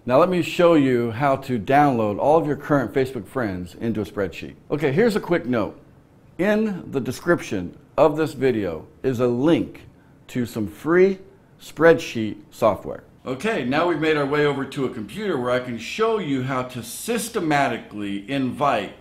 Now let me show you how to download all of your current Facebook friends into a spreadsheet. Okay, here's a quick note. In the description of this video is a link to some free spreadsheet software. Okay, now we've made our way over to a computer where I can show you how to systematically invite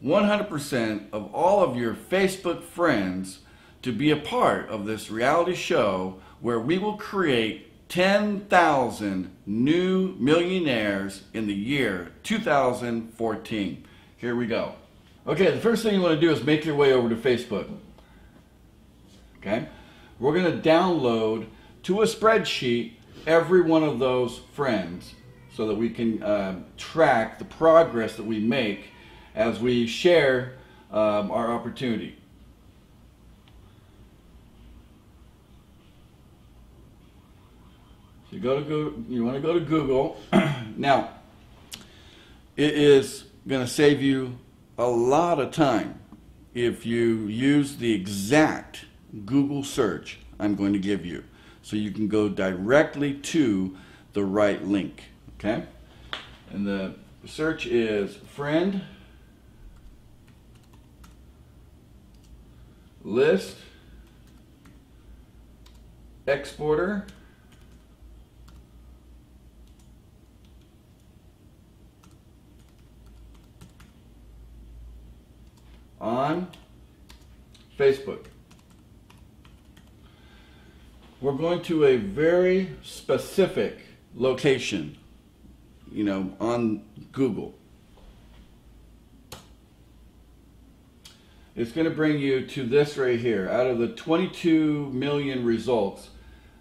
100% of all of your Facebook friends to be a part of this reality show where we will create 10,000 new millionaires in the year 2014. Here we go. Okay, the first thing you want to do is make your way over to Facebook. Okay, we're going to download to a spreadsheet every one of those friends so that we can track the progress that we make as we share our opportunity. So you want to go to Google. Now, it is going to save you a lot of time if you use the exact Google search I'm going to give you, so you can go directly to the right link. Okay, and the search is friend list exporter on Facebook. We're going to a very specific location, on Google. It's going to bring you to this right here. Out of the 22 million results,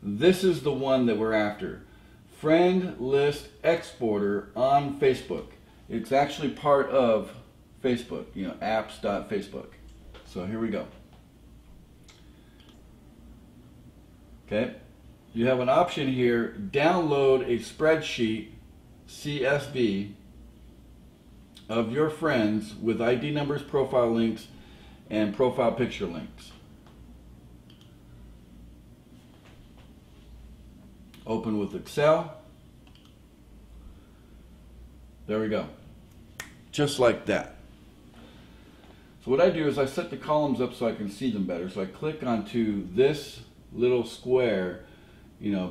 this is the one that we're after. Friend list exporter on Facebook. It's actually part of Facebook, apps.facebook. So here we go. Okay, you have an option here, download a spreadsheet CSV of your friends with ID numbers, profile links, and profile picture links. Open with Excel. There we go. Just like that. So what I do is I set the columns up so I can see them better. So I click onto this little square,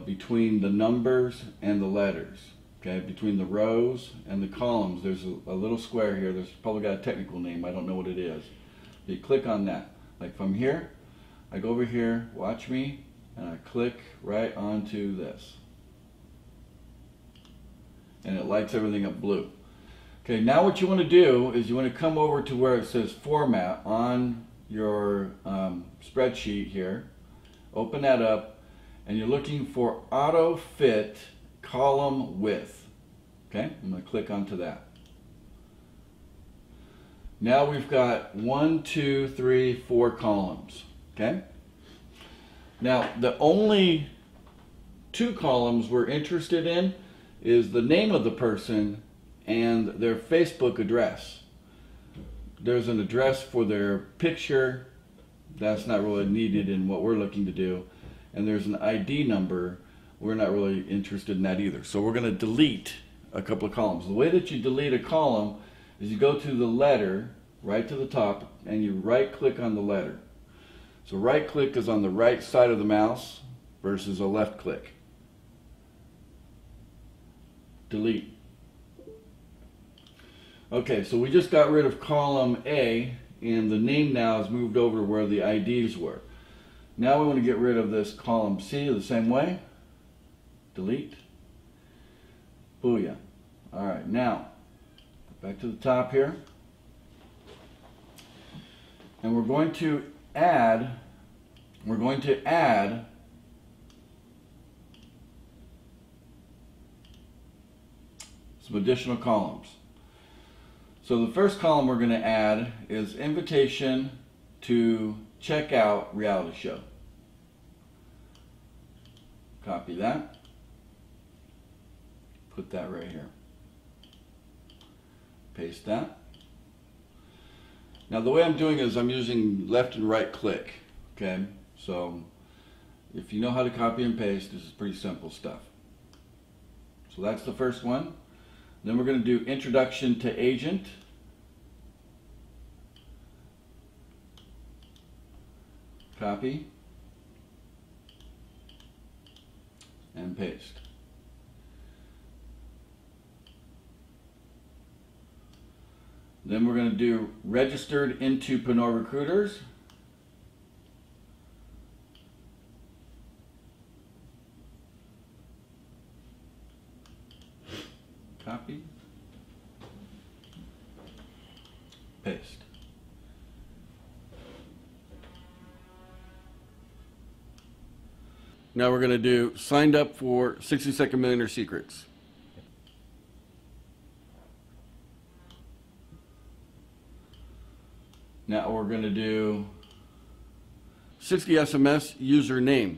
between the numbers and the letters. Okay, between the rows and the columns, there's a little square here. There's probably got a technical name. I don't know what it is. You click on that. Like from here, I go over here, watch me, and I click right onto this. And it lights everything up blue. Okay, now what you want to do is you want to come over to where it says format on your spreadsheet here. Open that up, and you're looking for auto fit column width. Okay, I'm going to click onto that. Now we've got 1, 2, 3, 4 columns. Okay, now the only 2 columns we're interested in is the name of the person and their Facebook address. There's an address for their picture. That's not really needed in what we're looking to do. And there's an ID number. We're not really interested in that either. So we're going to delete a couple of columns. The way that you delete a column is you go to the letter, right to the top, and you right click on the letter. So right click is on the right side of the mouse versus a left click. Delete. Okay, so we just got rid of column A, and the name now is moved over to where the IDs were. Now we want to get rid of this column C the same way. Delete. Booyah. Alright, now back to the top here. And we're going to add some additional columns. So the first column we're going to add is invitation to check out reality show. Copy that. Put that right here. Paste that. Now the way I'm doing is I'm using left and right click. Okay, so if you know how to copy and paste, this is pretty simple stuff. So So that's the first one. Then we're going to do introduction to agent. Copy. And paste. Then we're going to do registered into Panora Recruiters. Copy. Paste. Now we're going to do signed up for 60-Second Millionaire Secrets. Now we're going to do 60 SMS username.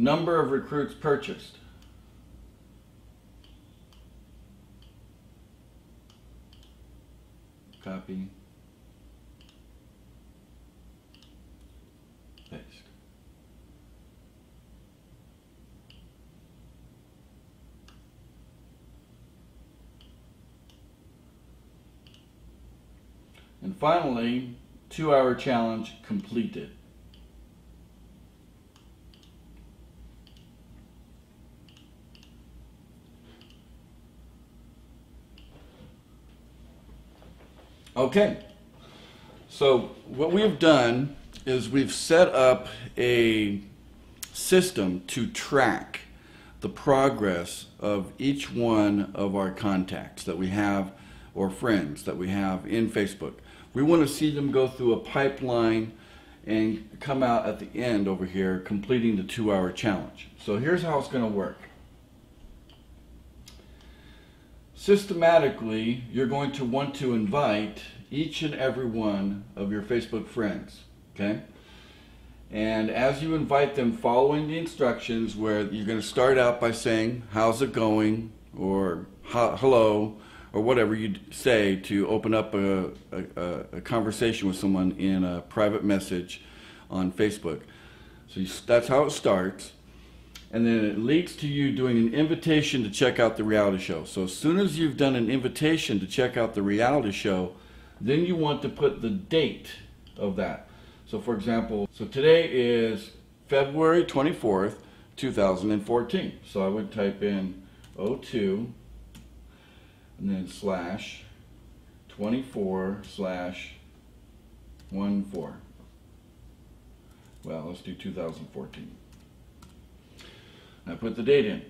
Number of recruits purchased. Copy. Paste. And finally, 2-hour challenge completed. Okay, so what we've done is we've set up a system to track the progress of each one of our contacts that we have or friends that we have in Facebook. We want to see them go through a pipeline and come out at the end over here completing the 2-hour challenge. So here's how it's going to work. Systematically, you're going to want to invite each and every one of your Facebook friends, okay? And as you invite them, following the instructions, where you're going to start out by saying, how's it going, or hello, or whatever you say to open up a conversation with someone in a private message on Facebook. So that's how it starts. And then it leads to you doing an invitation to check out the reality show. So as soon as you've done an invitation to check out the reality show, then you want to put the date of that. So for example, so today is February 24th, 2014. So I would type in 02 and then slash 24/14. Well, let's do 2014. I put the date in.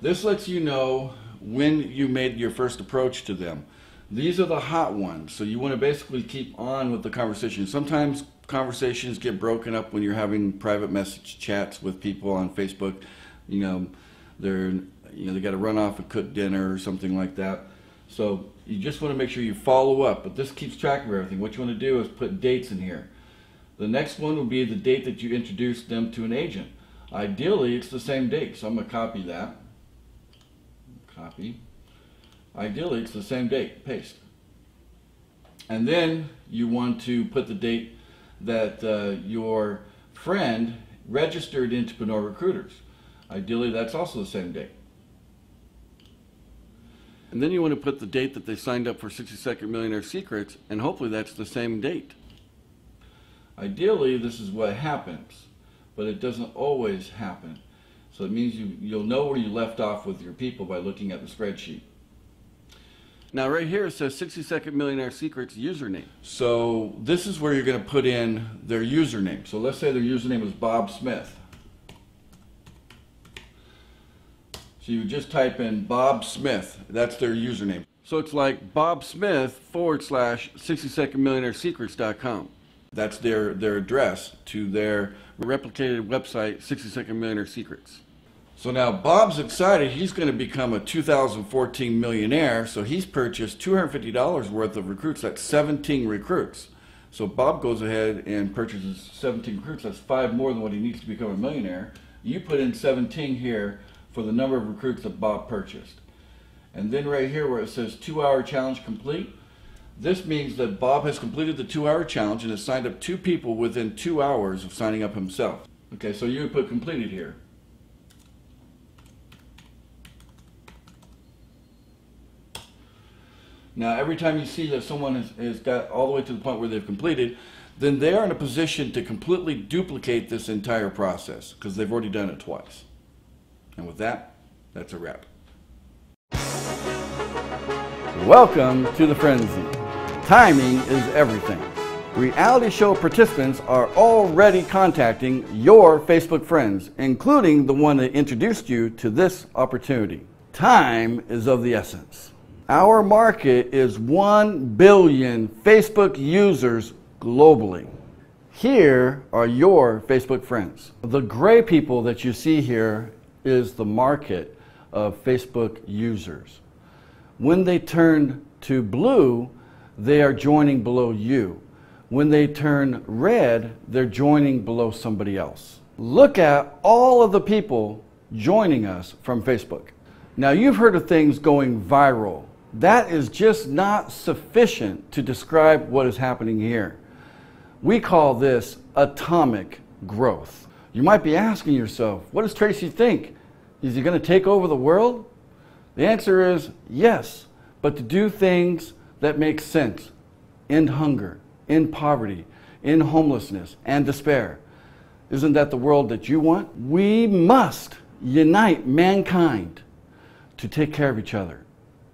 This lets you know when you made your first approach to them. These are the hot ones, so you want to basically keep on with the conversation. Sometimes conversations get broken up when you're having private message chats with people on Facebook. They got to run off and cook dinner or something like that. So you just want to make sure you follow up, but this keeps track of everything. What you want to do is put dates in here. The next one will be the date that you introduced them to an agent. Ideally, it's the same date, so I'm going to copy that. Copy. Ideally, it's the same date. Paste. And then you want to put the date that your friend registered into Panora Recruiters. Ideally, that's also the same date. And then you want to put the date that they signed up for 60-Second Millionaire Secrets, and hopefully that's the same date. Ideally, this is what happens, but it doesn't always happen. So it means you'll know where you left off with your people by looking at the spreadsheet. Now right here it says 60-Second Millionaire Secrets username. So this is where you're going to put in their username. So let's say their username is Bob Smith. So you just type in Bob Smith. That's their username. So it's like Bob Smith / 60secondmillionairesecrets.com. That's their address to their replicated website, 60-Second Millionaire Secrets. So now Bob's excited. He's going to become a 2014 millionaire. So he's purchased $250 worth of recruits. That's 17 recruits. So Bob goes ahead and purchases 17 recruits. That's 5 more than what he needs to become a millionaire. You put in 17 here for the number of recruits that Bob purchased. And then right here where it says 2-hour challenge complete, this means that Bob has completed the 2-hour challenge and has signed up 2 people within 2 hours of signing up himself. Okay, so you would put completed here. Now, every time you see that someone has got all the way to the point where they've completed, then they are in a position to completely duplicate this entire process because they've already done it twice. And with that, that's a wrap. Welcome to the frenzy. Timing is everything. Reality show participants are already contacting your Facebook friends, including the one that introduced you to this opportunity. Time is of the essence. Our market is 1 billion Facebook users globally. Here are your Facebook friends. The gray people that you see here is the market of Facebook users. When they turn to blue, they are joining below you. When they turn red, they're joining below somebody else. Look at all of the people joining us from Facebook. Now, you've heard of things going viral. That is just not sufficient to describe what is happening here. We call this atomic growth. You might be asking yourself, what does Tracy think? Is he going to take over the world? The answer is yes, but to do things that make sense. End hunger, end poverty, end homelessness, and despair. Isn't that the world that you want? We must unite mankind to take care of each other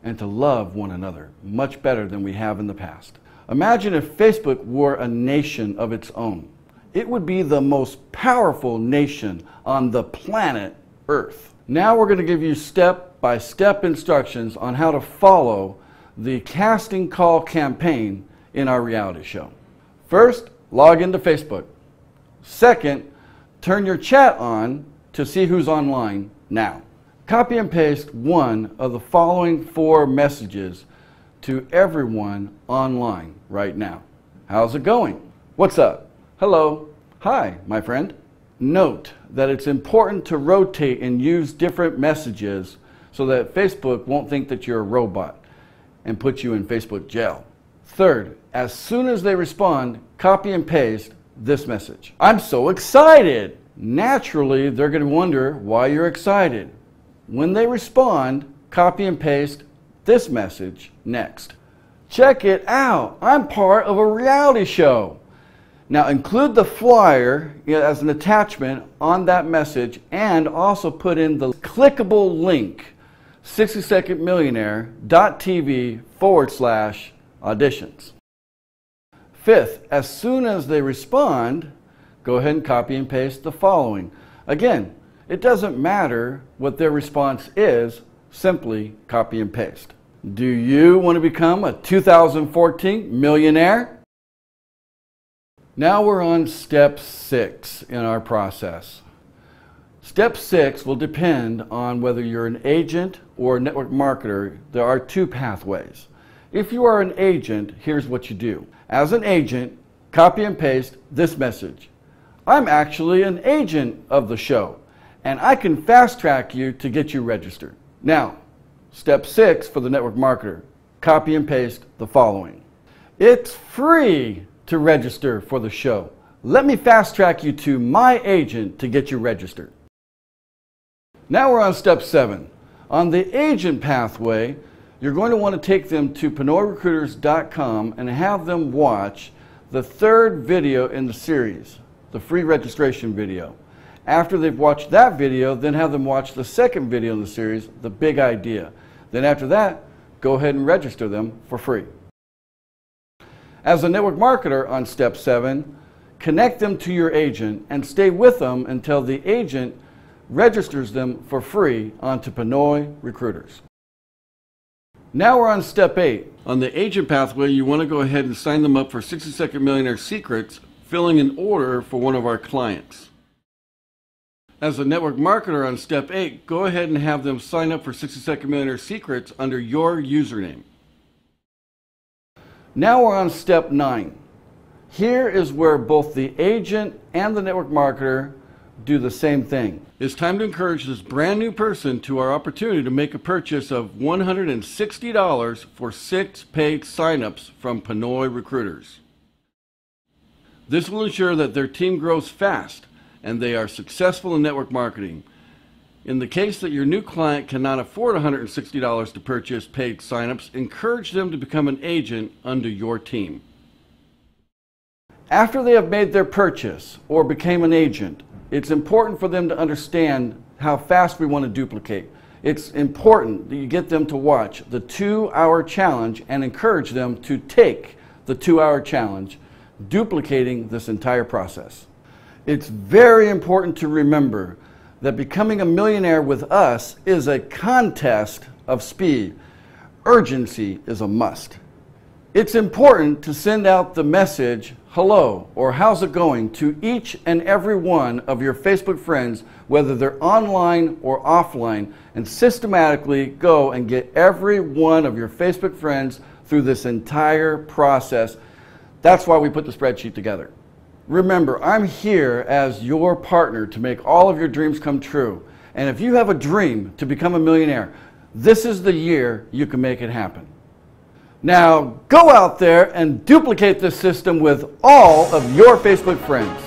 and to love one another much better than we have in the past. Imagine if Facebook were a nation of its own. It would be the most powerful nation on the planet Earth. Now we're going to give you step-by-step instructions on how to follow the casting call campaign in our reality show. First, log into Facebook. Second, turn your chat on to see who's online now. Copy and paste one of the following 4 messages to everyone online right now. How's it going? What's up? Hello. Hi, my friend. Note that it's important to rotate and use different messages so that Facebook won't think that you're a robot and put you in Facebook jail. Third, as soon as they respond, copy and paste this message. I'm so excited! Naturally, they're going to wonder why you're excited. When they respond, copy and paste this message next. Check it out! I'm part of a reality show. Now include the flyer as an attachment on that message and also put in the clickable link 60secondmillionaire.tv/auditions. Fifth, as soon as they respond, go ahead and copy and paste the following. Again, it doesn't matter what their response is, simply copy and paste. Do you want to become a 2014 millionaire? Now we're on step 6 in our process. Step 6 will depend on whether you're an agent or a network marketer. There are 2 pathways. If you are an agent, here's what you do. As an agent, copy and paste this message. I'm actually an agent of the show, and I can fast track you to get you registered. Now, step 6 for the network marketer. Copy and paste the following. It's free to register for the show. Let me fast track you to my agent to get you registered. Now we're on step 7. On the agent pathway, you're going to want to take them to PinoyRecruiters.com and have them watch the 3rd video in the series, the free registration video. After they've watched that video, then have them watch the 2nd video in the series, The Big Idea. Then after that, go ahead and register them for free. As a network marketer on step 7, connect them to your agent and stay with them until the agent registers them for free onto Pinoy Recruiters. Now we're on step 8. On the agent pathway, you want to go ahead and sign them up for 60 Second Millionaire Secrets, filling an order for one of our clients. As a network marketer on step 8, go ahead and have them sign up for 60 Second Millionaire Secrets under your username. Now we're on step 9. Here is where both the agent and the network marketer do the same thing. It's time to encourage this brand new person to our opportunity to make a purchase of $160 for 6 paid signups from Pinoy Recruiters. This will ensure that their team grows fast and they are successful in network marketing. In the case that your new client cannot afford $160 to purchase paid signups, encourage them to become an agent under your team. After they have made their purchase or became an agent, it's important for them to understand how fast we want to duplicate. It's important that you get them to watch the 2-hour challenge and encourage them to take the 2-hour challenge, duplicating this entire process. It's very important to remember that becoming a millionaire with us is a contest of speed. Urgency is a must. It's important to send out the message, hello, or how's it going, to each and every one of your Facebook friends, whether they're online or offline, and systematically go and get every one of your Facebook friends through this entire process. That's why we put the spreadsheet together. Remember, I'm here as your partner to make all of your dreams come true. And if you have a dream to become a millionaire, this is the year you can make it happen. Now, go out there and duplicate this system with all of your Facebook friends.